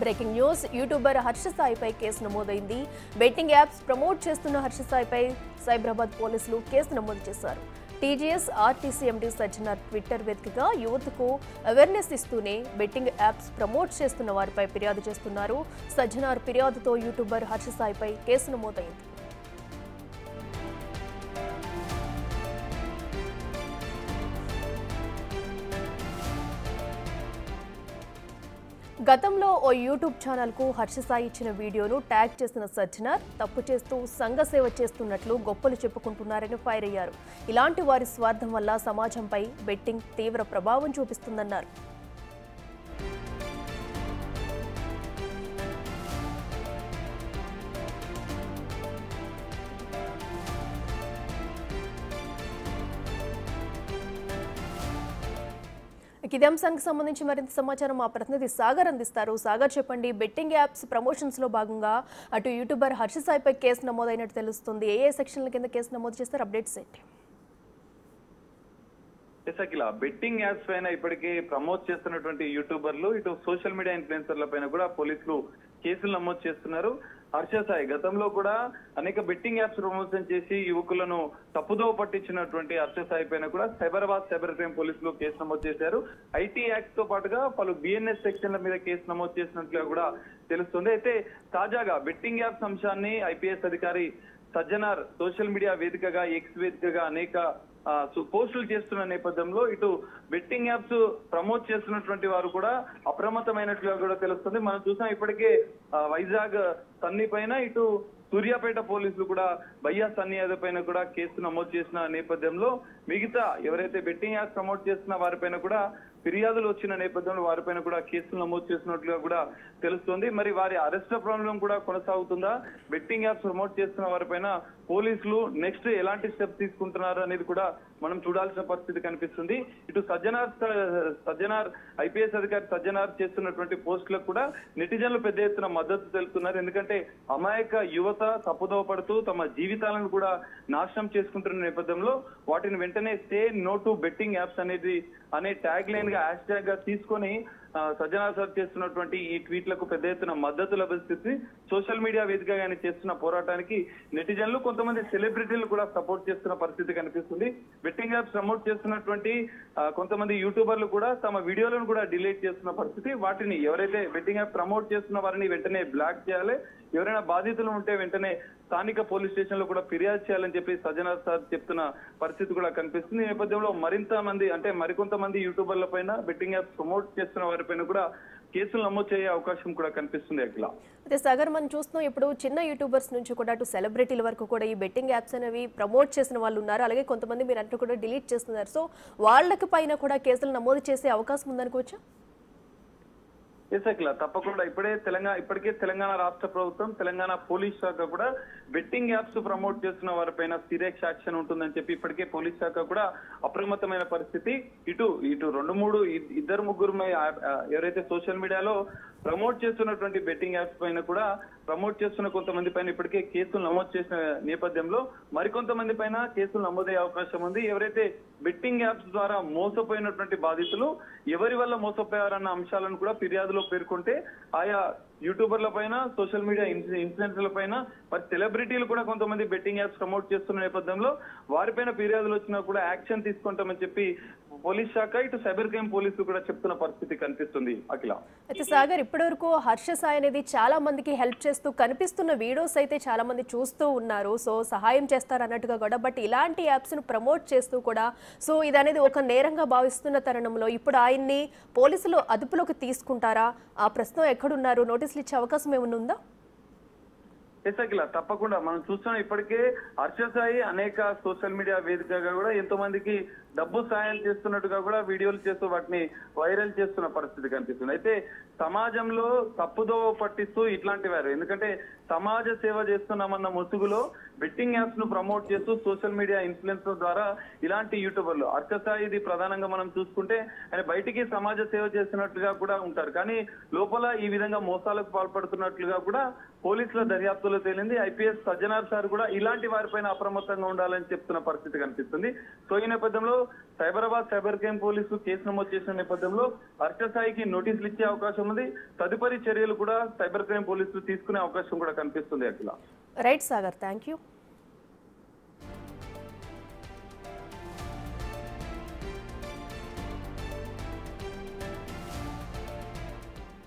Breaking news YouTuber Harsha సాయిపై కేసు నమోదైంది. బెట్టింగ్ యాప్స్ ప్రమోట్ చేస్తున్న హర్ష సాయిపై సైబరాబాద్ పోలీసులు కేసు నమోదు చేశారు. TGS RTC MD Sajjanar Twitter వేదికగా యువతకు అవేర్నెస్ ఇస్తూనే బెట్టింగ్ యాప్స్ ప్రమోట్ చేస్తున్న వారిపై ఫిర్యాదు చేస్తున్నారు. సజ్జనార్ ఫిర్యాదుతో యూట్యూబర్ హర్ష సాయిపై కేసు నమోదైంది. గతంలో ఓ యూట్యూబ్ ఛానల్కు హర్ష సాయి ఇచ్చిన వీడియోను ట్యాగ్ చేసిన సజ్జనార్ తప్పు చేస్తూ సంఘ సేవ చేస్తున్నట్లు గొప్పలు చెప్పుకుంటున్నారని ఫైర్ అయ్యారు. ఇలాంటి వారి స్వార్థం వల్ల సమాజంపై బెట్టింగ్ తీవ్ర ప్రభావం చూపిస్తుందన్నారు. ఇదే అంశానికి సంబంధించి మరింత సమాచారం మా ప్రతినిధి సాగర్ అందిస్తారు. సాగర్, చెప్పండి, బెట్టింగ్ యాప్స్ ప్రమోషన్స్ లో భాగంగా అటు యూట్యూబర్ హర్ష సాయిపై కేసు నమోదైనట్టు తెలుస్తుంది. ఏ సెక్షన్ల కింద కేసు నమోదు చేస్తారు? అప్డేట్స్ ఏంటి? బెట్టింగ్ యాప్స్ పైన ఇప్పటికే ప్రమోట్ చేస్తున్నటువంటి యూట్యూబర్లు, ఇటు సోషల్ మీడియా ఇన్ఫ్లుయెన్సర్ల పైన కూడా పోలీసులు కేసులు నమోదు చేస్తున్నారు. హర్ష సాయి గతంలో కూడా అనేక బెట్టింగ్ యాప్స్ ప్రమోషన్ చేసి యువకులను తప్పుదోవ పట్టించినటువంటి హర్ష సాయి పైన కూడా సైబరాబాద్ సైబర్ క్రైమ్ పోలీసులు కేసు నమోదు చేశారు. ఐటీ యాక్ట్ తో పాటుగా పలు బిఎన్ఎస్ సెక్షన్ల మీద కేసు నమోదు చేసినట్లుగా కూడా తెలుస్తుంది. అయితే తాజాగా బెట్టింగ్ యాప్స్ అంశాన్ని ఐపీఎస్ అధికారి సజ్జనార్ సోషల్ మీడియా వేదికగా, ఎక్స్ వేదికగా అనేక పోస్టులు చేస్తున్న నేపథ్యంలో ఇటు బెట్టింగ్ యాప్స్ ప్రమోట్ చేస్తున్నటువంటి వారు కూడా అప్రమత్తమైనట్లుగా కూడా తెలుస్తుంది. మనం చూసాం ఇప్పటికే వైజాగ్ సన్నీ పైన, ఇటు సూర్యాపేట పోలీసులు కూడా భయ్యా సన్నీ యాదవ్ పైన కూడా కేసు నమోదు చేసిన నేపథ్యంలో మిగతా ఎవరైతే బెట్టింగ్ యాప్స్ ప్రమోట్ చేస్తున్న వారిపైన కూడా ఫిర్యాదులు వచ్చిన నేపథ్యంలో వారిపైన కూడా కేసులు నమోదు చేసినట్లుగా కూడా తెలుస్తోంది. మరి వారి అరెస్ట్ ప్రాబ్లం కూడా కొనసాగుతుందా? బెట్టింగ్ యాప్స్ ప్రమోట్ చేస్తున్న వారిపైన పోలీసులు నెక్స్ట్ ఎలాంటి స్టెప్స్ తీసుకుంటున్నారు అనేది కూడా మనం చూడాల్సిన పరిస్థితి కనిపిస్తుంది. ఇటు సజ్జనార్ ఐపీఎస్ అధికారి సజ్జనార్ చేస్తున్నటువంటి పోస్టులకు కూడా నెటిజన్లు పెద్ద ఎత్తున మద్దతు తెలుపుతున్నారు. ఎందుకంటే అమాయక యువత తప్పుదోవ పడుతూ తమ జీవితాలను కూడా నాశనం చేసుకుంటున్న నేపథ్యంలో వాటిని వెంటనే say no to betting apps అనే ట్యాగ్ లైన్ గా హ్యాష్ ట్యాగ్ గా తీసుకొని సజ్జనార్ సార్ చేస్తున్నటువంటి ఈ ట్వీట్లకు పెద్ద ఎత్తున మద్దతు లభిస్తుంది. సోషల్ మీడియా వేదికగా ఆయన చేస్తున్న పోరాటానికి నెటిజన్లు, కొంతమంది సెలబ్రిటీలు కూడా సపోర్ట్ చేస్తున్న పరిస్థితి కనిపిస్తుంది. బెట్టింగ్ యాప్స్ ప్రమోట్ చేస్తున్నటువంటి కొంతమంది యూట్యూబర్లు కూడా తమ వీడియోలను కూడా డిలీట్ చేస్తున్న పరిస్థితి. వాటిని ఎవరైతే బెట్టింగ్ యాప్ ప్రమోట్ చేస్తున్న వారిని వెంటనే బ్లాక్ చేయాలి, ఎవరైనా బాధితులు ఉంటే వెంటనే స్థానిక పోలీస్ స్టేషన్ లో కూడా ఫిర్యాదు చేయాలని చెప్పి సజ్జనార్ సార్ చెప్తున్న పరిస్థితి కూడా కనిపిస్తుంది. ఈ నేపథ్యంలో మరికొంతమంది యూట్యూబర్ల పైన బెట్టింగ్ యాప్స్ ప్రమోట్ చేస్తున్న వారిపైన కూడా కేసులు నమోదు చేసే అవకాశం కూడా కనిపిస్తుంది. అయితే సాగర్, మనం చూస్తున్నాం ఇప్పుడు చిన్న యూట్యూబర్స్ నుంచి కూడా అటు సెలబ్రిటీల వరకు కూడా ఈ బెట్టింగ్ యాప్స్ అనేవి ప్రమోట్ చేసిన వాళ్ళు ఉన్నారు. అలాగే కొంతమంది మీరు అంటూ కూడా డిలీట్ చేస్తున్నారు. సో వాళ్ళకి పైన కూడా కేసులు నమోదు చేసే అవకాశం ఉందనుకోవచ్చా? తప్పకుండా ఇప్పటికే తెలంగాణ రాష్ట్ర ప్రభుత్వం, తెలంగాణ పోలీస్ శాఖ కూడా బెట్టింగ్ యాప్స్ ప్రమోట్ చేస్తున్న వారిపైన సీరియస్ యాక్షన్ ఉంటుందని చెప్పి ఇప్పటికే పోలీస్ శాఖ కూడా అప్రమత్తమైన పరిస్థితి. ఇటు 2-3 ఎవరైతే సోషల్ మీడియాలో ప్రమోట్ చేస్తున్నటువంటి బెట్టింగ్ యాప్స్ పైన కూడా ప్రమోట్ చేస్తున్న కొంతమంది పైన ఇప్పటికే కేసులు నమోదు చేసిన నేపథ్యంలో మరికొంతమంది పైన కేసులు నమోదయ్యే అవకాశం ఉంది. ఎవరైతే బెట్టింగ్ యాప్స్ ద్వారా మోసపోయినటువంటి బాధితులు ఎవరి వల్ల మోసపోయారన్న అంశాలను కూడా ఫిర్యాదులో పేర్కొంటే ఆయా యూట్యూబర్ల పైన, సోషల్ మీడియా ఇన్ఫ్లుయెన్సర్ల పైన, మరి సెలబ్రిటీలు కూడా కొంతమంది బెట్టింగ్ యాప్స్ ప్రమోట్ చేస్తున్న నేపథ్యంలో వారిపైన ఫిర్యాదులు వచ్చినా కూడా యాక్షన్ తీసుకుంటామని చెప్పి పోలీస్ శాఖ, ఇటు సైబర్ క్రైమ్ పోలీసులు కూడా చెప్తున్న పరిస్థితి కనిపిస్తుంది. అయితే సాగర్, ఇప్పటివరకు హర్ష సాయి అనేది చాలా మందికి హెల్ప్ చేస్తూ కనిపిస్తున్న వీడియోస్ అయితే చాలా మంది చూస్తూ ఉన్నారు. సో సహాయం చేస్తారు అన్నట్టుగా కూడా, బట్ ఇలాంటి యాప్స్ ను ప్రమోట్ చేస్తూ కూడా సో ఇది అనేది ఒక నేరంగా భావిస్తున్న తరుణంలో ఇప్పుడు ఆయన్ని పోలీసులు అదుపులోకి తీసుకుంటారా? ఆ ప్రశ్న ఎక్కడున్నారు? నోటీసులు ఇచ్చే అవకాశం ఏమైనా ఉందా? తప్పకుండా మనం చూస్తున్నాం ఇప్పటికే హర్ష సాయి అనేక సోషల్ మీడియా వేదికగా కూడా ఎంతో మందికి డబ్బు సాయం చేస్తున్నట్టుగా కూడా వీడియోలు చేస్తూ వాటిని వైరల్ చేస్తున్న పరిస్థితి కనిపిస్తుంది. అయితే సమాజంలో తప్పుదోవ పట్టిస్తూ ఇట్లాంటి వారు, ఎందుకంటే సమాజ సేవ చేస్తున్నామన్న ముసుగులో బెట్టింగ్ యాప్స్ ను ప్రమోట్ చేస్తూ సోషల్ మీడియా ఇన్ఫ్లుయెన్సర్ ద్వారా ఇలాంటి యూట్యూబర్లు హర్ష సాయి ఇది ప్రధానంగా మనం చూసుకుంటే ఆయన బయటికి సమాజ సేవ చేస్తున్నట్లుగా కూడా ఉంటారు, కానీ లోపల ఈ విధంగా మోసాలకు పాల్పడుతున్నట్లుగా కూడా పోలీసుల దర్యాప్తులో తేలింది. ఐపీఎస్ సజ్జనార్ సార్ కూడా ఇలాంటి వారిపైన అప్రమత్తంగా ఉండాలని చెప్తున్న పరిస్థితి కనిపిస్తుంది. సో ఈ నేపథ్యంలో సైబరాబాద్ సైబర్ క్రైమ్ పోలీసులు కేసు నమోదు చేసిన నేపథ్యంలో హర్ష సాయికి నోటీసులు ఇచ్చే అవకాశం ఉంది. తదుపరి చర్యలు కూడా సైబర్ క్రైమ్ పోలీసులు తీసుకునే అవకాశం కూడా కనిపిస్తుంది. అట్లా రైట్ సాగర్, థ్యాంక్ యూ.